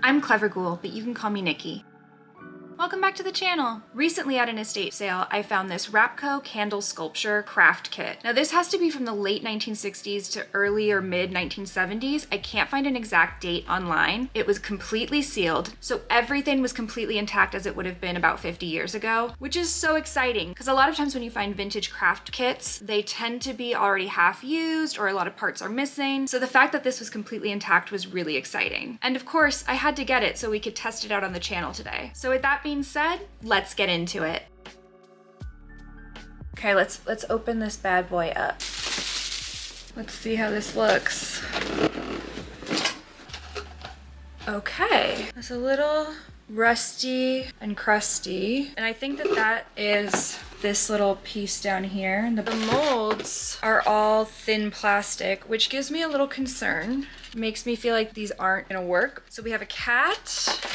I'm Clever Ghoul, but you can call me Nikki. Welcome back to the channel. Recently at an estate sale, I found this Rapco candle sculpture craft kit. Now this has to be from the late 1960s to early or mid 1970s. I can't find an exact date online. It was completely sealed, so everything was completely intact as it would have been about 50 years ago, which is so exciting because a lot of times when you find vintage craft kits, they tend to be already half used or a lot of parts are missing. So the fact that this was completely intact was really exciting. And of course, I had to get it so we could test it out on the channel today. So with that being said, let's get into it. Okay, let's open this bad boy up. Let's see how this looks. Okay, it's a little rusty and crusty, and I think that is this little piece down here. The molds are all thin plastic, which gives me a little concern. It makes me feel like these aren't gonna work. So we have a cat.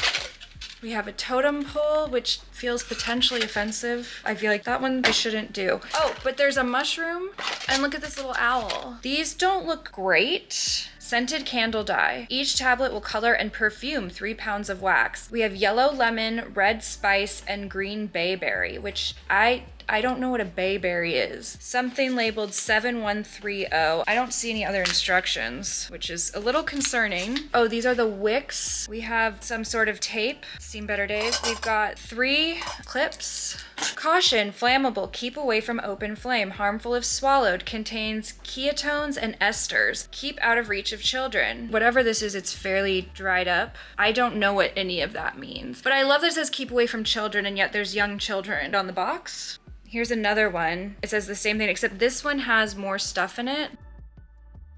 We have a totem pole, which feels potentially offensive. I feel like that one I shouldn't do. Oh, but there's a mushroom, and look at this little owl. These don't look great. Scented candle dye. Each tablet will color and perfume 3 pounds of wax. We have yellow lemon, red spice, and green bayberry, which I don't know what a bayberry is. Something labeled 7130. I don't see any other instructions, which is a little concerning. Oh, these are the wicks. We have some sort of tape. Seen better days. We've got 3 clips. Caution, flammable, keep away from open flame, harmful if swallowed, contains ketones and esters, keep out of reach of children. Whatever this is, it's fairly dried up. I don't know what any of that means. But I love that it says keep away from children, and yet there's young children on the box. Here's another one. It says the same thing, except this one has more stuff in it.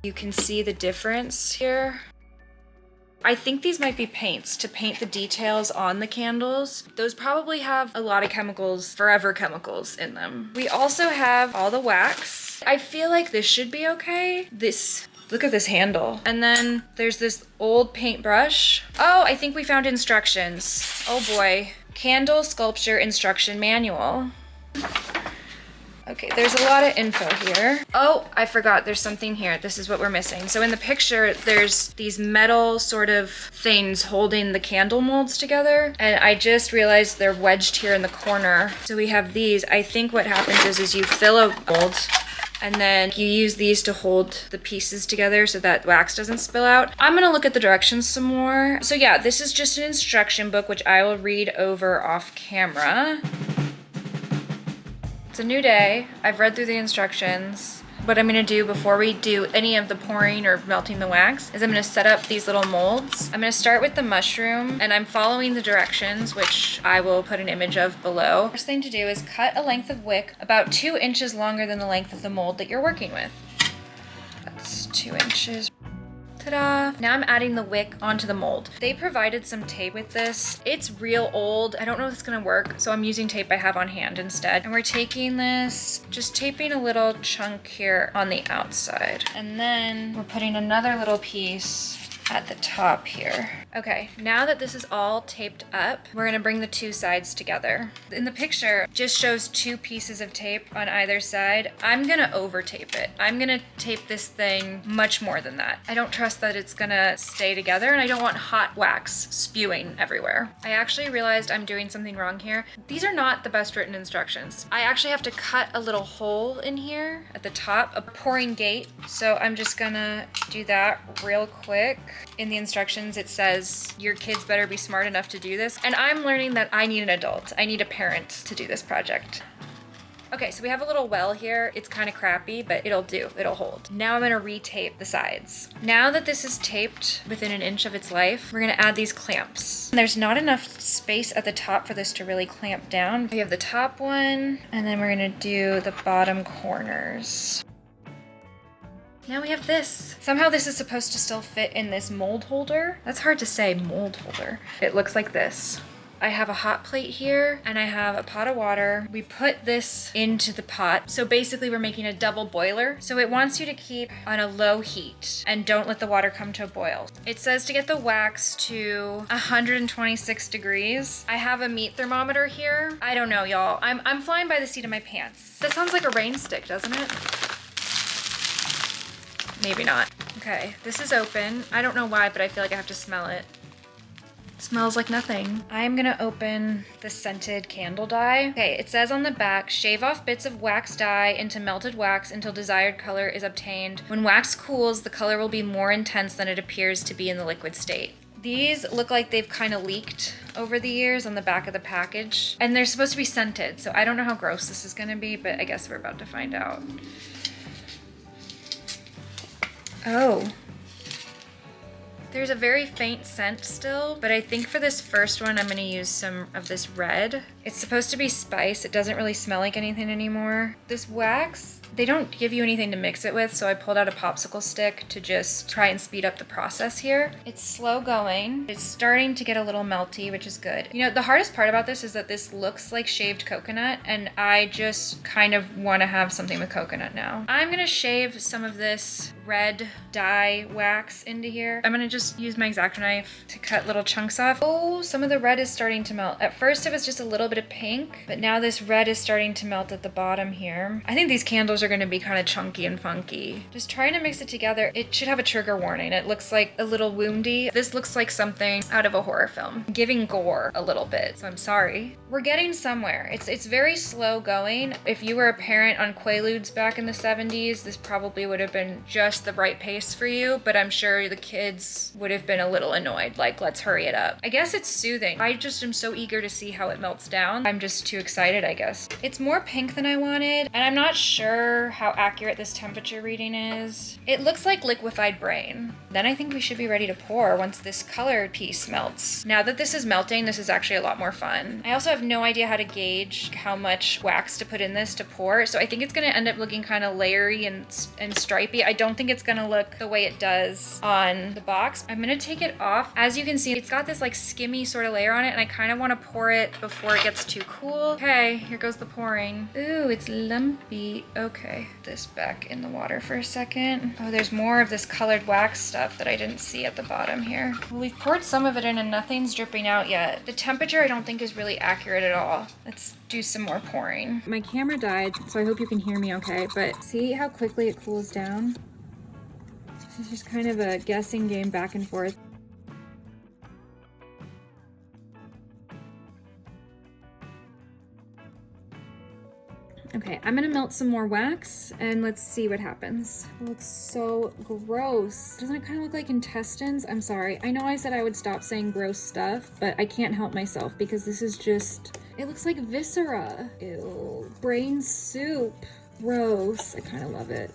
You can see the difference here. I think these might be paints to paint the details on the candles. Those probably have a lot of chemicals, forever chemicals in them. We also have all the wax. I feel like this should be okay. Look at this handle. And then there's this old paintbrush. Oh, I think we found instructions. Oh boy. Candle sculpture instruction manual. Okay, there's a lot of info here. Oh, I forgot, there's something here. This is what we're missing. So in the picture, there's these metal sort of things holding the candle molds together. And I just realized they're wedged here in the corner. So we have these. I think what happens is you fill a mold and then you use these to hold the pieces together so that wax doesn't spill out. I'm gonna look at the directions some more. So yeah, this is just an instruction book, which I will read over off camera. It's a new day. I've read through the instructions. What I'm gonna do before we do any of the pouring or melting the wax is I'm gonna set up these little molds. I'm gonna start with the mushroom, and I'm following the directions, which I will put an image of below. First thing to do is cut a length of wick about 2 inches longer than the length of the mold that you're working with. That's 2 inches. Ta-da! Now I'm adding the wick onto the mold. They provided some tape with this. It's real old. I don't know if it's gonna work, so I'm using tape I have on hand instead. And we're taking this, just taping a little chunk here on the outside. And then we're putting another little piece at the top here. Okay, now that this is all taped up, we're gonna bring the 2 sides together. In the picture, it just shows 2 pieces of tape on either side. I'm gonna over tape it. I'm gonna tape this thing much more than that. I don't trust that it's gonna stay together, and I don't want hot wax spewing everywhere. I actually realized I'm doing something wrong here. These are not the best written instructions. I actually have to cut a little hole in here at the top, a pouring gate. So I'm just gonna do that real quick. In the instructions, it says your kids better be smart enough to do this. And I'm learning that I need an adult. I need a parent to do this project. Okay, so we have a little well here. It's kind of crappy, but it'll do. It'll hold. Now I'm gonna retape the sides. Now that this is taped within an inch of its life, we're gonna add these clamps. There's not enough space at the top for this to really clamp down. We have the top one, and then we're gonna do the bottom corners. Now we have this. Somehow this is supposed to still fit in this mold holder. That's hard to say, mold holder. It looks like this. I have a hot plate here, and I have a pot of water. We put this into the pot. So basically we're making a double boiler. So it wants you to keep on a low heat and don't let the water come to a boil. It says to get the wax to 126 degrees. I have a meat thermometer here. I don't know, y'all. I'm flying by the seat of my pants. That sounds like a rain stick, doesn't it? Maybe not. Okay, this is open. I don't know why, but I feel like I have to smell it. Smells like nothing. I'm gonna open the scented candle dye. Okay, it says on the back, shave off bits of wax dye into melted wax until desired color is obtained. When wax cools, the color will be more intense than it appears to be in the liquid state. These look like they've kind of leaked over the years on the back of the package. And they're supposed to be scented, so I don't know how gross this is gonna be, but I guess we're about to find out. Oh. There's a very faint scent still, but I think for this first one, I'm gonna use some of this red. It's supposed to be spice. It doesn't really smell like anything anymore. This wax, they don't give you anything to mix it with, so I pulled out a popsicle stick to just try and speed up the process here. It's slow going. It's starting to get a little melty, which is good. You know, the hardest part about this is that this looks like shaved coconut, and I just kind of want to have something with coconut now. I'm gonna shave some of this red dye wax into here. I'm gonna just use my X-Acto knife to cut little chunks off. Oh, some of the red is starting to melt. At first it was just a little bit of pink, but now this red is starting to melt at the bottom here. I think these candles are gonna be kind of chunky and funky. Just trying to mix it together. It should have a trigger warning. It looks like a little woundy. This looks like something out of a horror film. Giving gore a little bit, so I'm sorry. We're getting somewhere. It's very slow going. If you were a parent on Quaaludes back in the 70s, this probably would have been just the right pace for you, but I'm sure the kids would have been a little annoyed, like, let's hurry it up. I guess it's soothing. I just am so eager to see how it melts down. I'm just too excited, I guess. It's more pink than I wanted, and I'm not sure how accurate this temperature reading is. It looks like liquefied brain. Then I think we should be ready to pour once this color piece melts. Now that this is melting, this is actually a lot more fun. I also have no idea how to gauge how much wax to put in this to pour, so I think it's gonna end up looking kind of layery and stripy. I don't think it's gonna look the way it does on the box. I'm gonna take it off. As you can see, it's got this like skimmy sort of layer on it, and I kind of want to pour it before it gets too cool. Okay, here goes the pouring. Ooh, it's lumpy. Okay, this back in the water for a second. Oh, there's more of this colored wax stuff that I didn't see at the bottom here. Well, we've poured some of it in and nothing's dripping out yet. The temperature I don't think is really accurate at all. Let's do some more pouring. My camera died, so I hope you can hear me okay, but see how quickly it cools down? It's just kind of a guessing game back and forth. Okay, I'm gonna melt some more wax and let's see what happens. It looks so gross. Doesn't it kind of look like intestines? I'm sorry. I know I said I would stop saying gross stuff, but I can't help myself because this is just, it looks like viscera. Ew, brain soup. Gross. I kind of love it.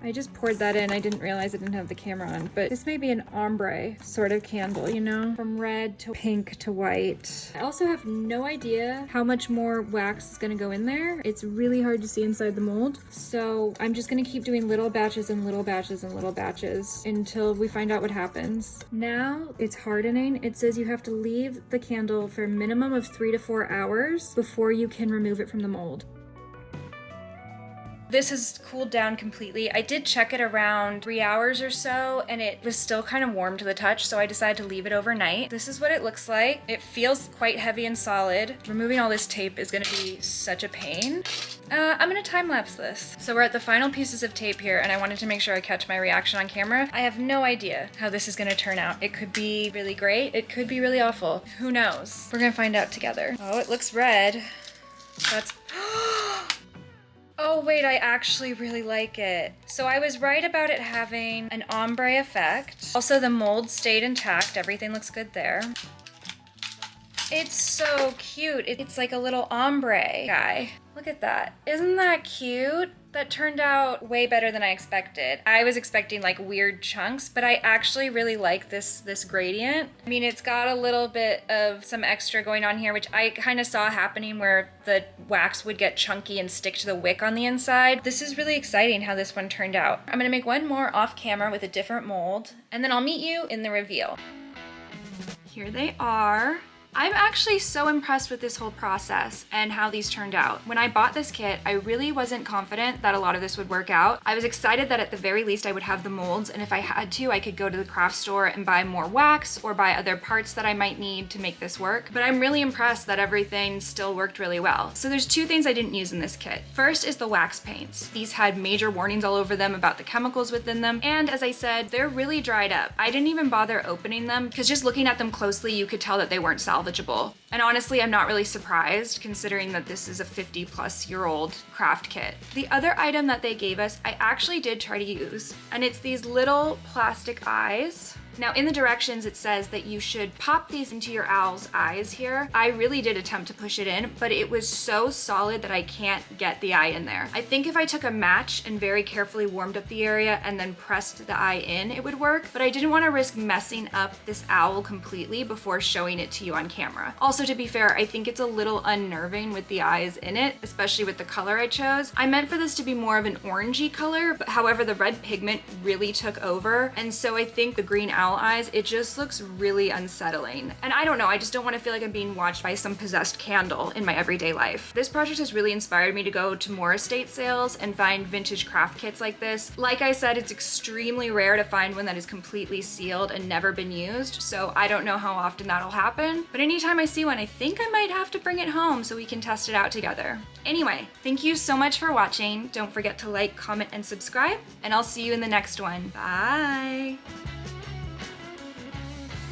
I just poured that in. I didn't realize I didn't have the camera on, but this may be an ombre sort of candle, you know? From red to pink to white. I also have no idea how much more wax is gonna go in there. It's really hard to see inside the mold. So I'm just gonna keep doing little batches and little batches and little batches until we find out what happens. Now it's hardening. It says you have to leave the candle for a minimum of 3 to 4 hours before you can remove it from the mold. This has cooled down completely. I did check it around 3 hours or so, and it was still kind of warm to the touch, so I decided to leave it overnight. This is what it looks like. It feels quite heavy and solid. Removing all this tape is gonna be such a pain. I'm gonna time-lapse this. So we're at the final pieces of tape here, and I wanted to make sure I catch my reaction on camera. I have no idea how this is gonna turn out. It could be really great. It could be really awful. Who knows? We're gonna find out together. Oh, it looks red. That's... Oh wait, I actually really like it. So I was right about it having an ombre effect. Also, the mold stayed intact. Everything looks good there. It's so cute. It's like a little ombre guy. Look at that. Isn't that cute? That turned out way better than I expected. I was expecting like weird chunks, but I actually really like this gradient. I mean, it's got a little bit of some extra going on here, which I kind of saw happening where the wax would get chunky and stick to the wick on the inside. This is really exciting how this one turned out. I'm gonna make one more off camera with a different mold, and then I'll meet you in the reveal. Here they are. I'm actually so impressed with this whole process and how these turned out. When I bought this kit, I really wasn't confident that a lot of this would work out. I was excited that at the very least I would have the molds, and if I had to, I could go to the craft store and buy more wax or buy other parts that I might need to make this work. But I'm really impressed that everything still worked really well. So there's two things I didn't use in this kit. First is the wax paints. These had major warnings all over them about the chemicals within them, and as I said, they're really dried up. I didn't even bother opening them because just looking at them closely, you could tell that they weren't salvageable. And honestly, I'm not really surprised considering that this is a 50-plus-year-old craft kit. The other item that they gave us, I actually did try to use, and it's these little plastic eyes. Now in the directions it says that you should pop these into your owl's eyes here. I really did attempt to push it in, but it was so solid that I can't get the eye in there. I think if I took a match and very carefully warmed up the area and then pressed the eye in, it would work, but I didn't want to risk messing up this owl completely before showing it to you on camera. Also, to be fair, I think it's a little unnerving with the eyes in it, especially with the color I chose. I meant for this to be more of an orangey color, but however, the red pigment really took over, and so I think the green owl eyes, it just looks really unsettling. And I don't know, I just don't want to feel like I'm being watched by some possessed candle in my everyday life. This project has really inspired me to go to more estate sales and find vintage craft kits like this. Like I said, it's extremely rare to find one that is completely sealed and never been used, so I don't know how often that'll happen, but anytime I see one, I think I might have to bring it home so we can test it out together. Anyway, thank you so much for watching. Don't forget to like, comment, and subscribe, and I'll see you in the next one. Bye!